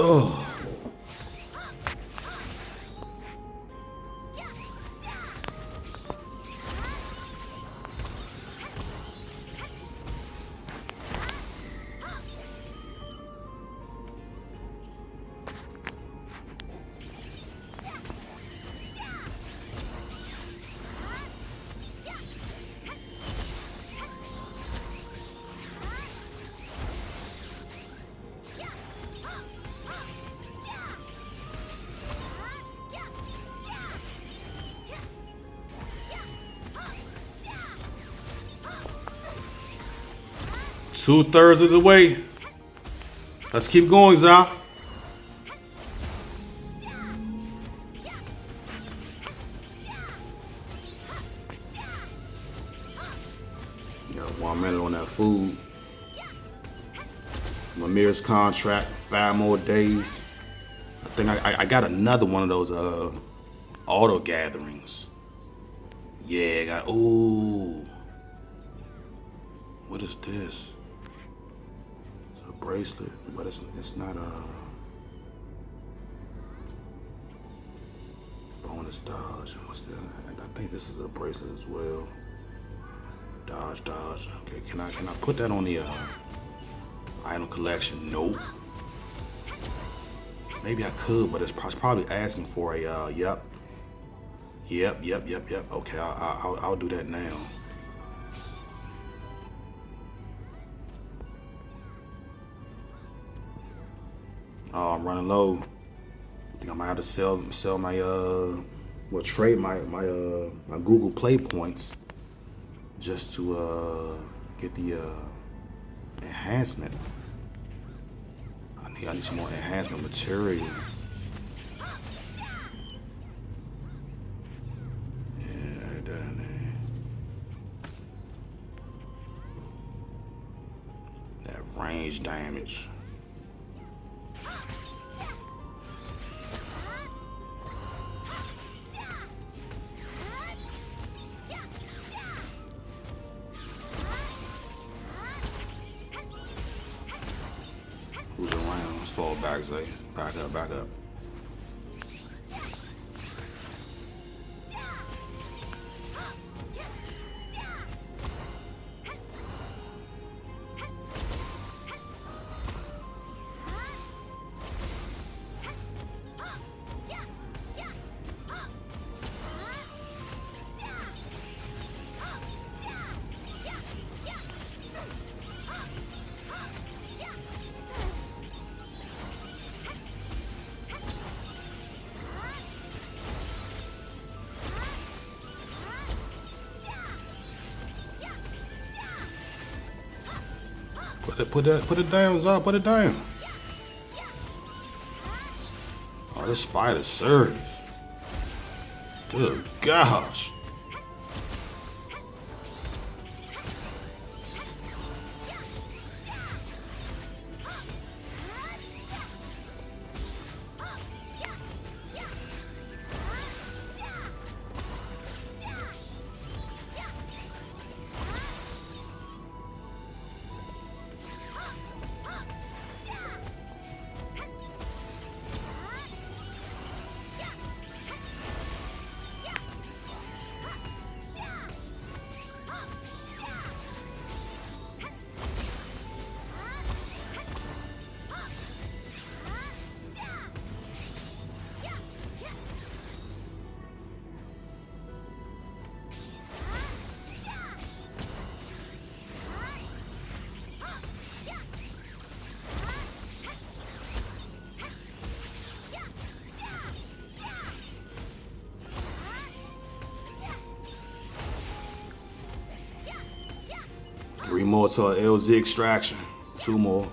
Oh. Two-thirds of the way. Let's keep going, Zah. 1 minute on that food. Mamir's contract, 5 more days. I think I got another one of those auto gatherings. Yeah, I got, ooh. What is this? It's a bracelet, but it's not a bonus dodge. What's that? I think this is a bracelet as well. Dodge. Okay, can I put that on the item collection? Nope. Maybe I could, but it's probably asking for a yep. Okay, I'll do that now. Oh, I'm running low. I think I might have to sell my trade my Google Play points just to get the enhancement. I need some more enhancement material. Yeah, add that in there. That range damage. Who's around? Let's fall back, Zay. Back up. Put it down, Zah. Put it down. Oh, this spider's serious. Good gosh. Three more to an LZ extraction. 2 more.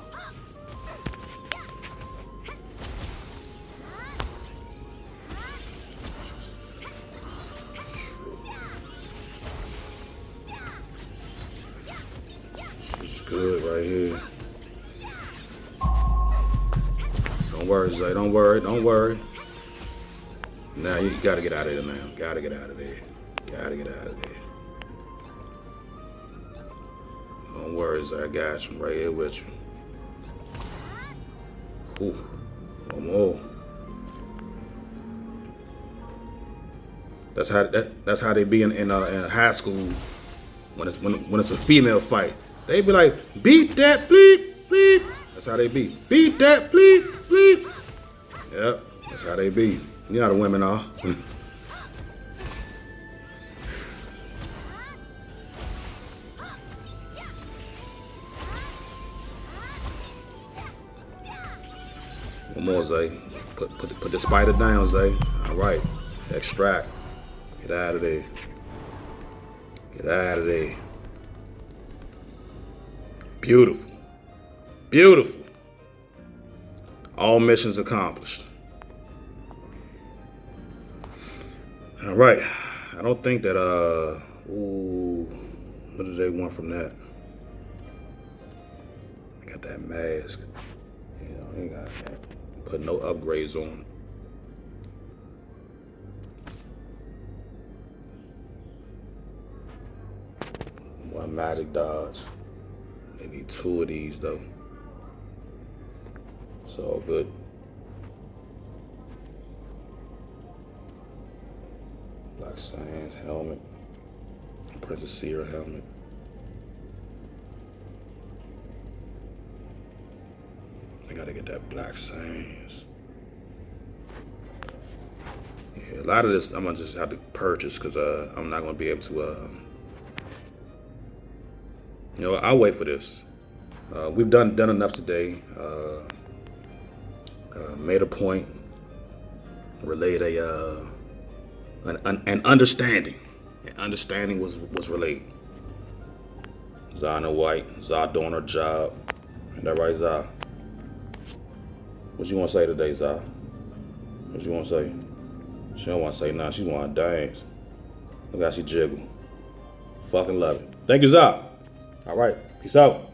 It's good right here. Don't worry, Zay. Don't worry. Now you gotta get out of there now. Gotta get out of there. Don't worry, Zay. I got you right here with you. Ooh, one more. That's how they be in high school when it's a female fight. They be like, beat that, bleep. That's how they be. Beat that, bleep. Yep, that's how they be. You know how the women are. One more, Zay. Put the spider down, Zay. All right. Extract. Get out of there. Beautiful. All missions accomplished. All right. I don't think that, what did they want from that? that mask. Ain't got that. Put no upgrades on. One magic dodge. They need 2 of these though. It's all good. Black Sands helmet. Princess Seer helmet. I gotta get that Black Sands. Yeah, a lot of this I'm gonna just have to purchase because I'm not gonna be able to. I'll wait for this. We've done enough today. Made a point. Relayed an understanding. An understanding was relayed. Zah no white. Zah doing her job. Ain't that right, Zah? What you want to say today, Zah? What you want to say? She don't want to say nothing. She want to dance. Look how she jiggle. Fucking love it. Thank you, Zah. All right. Peace out.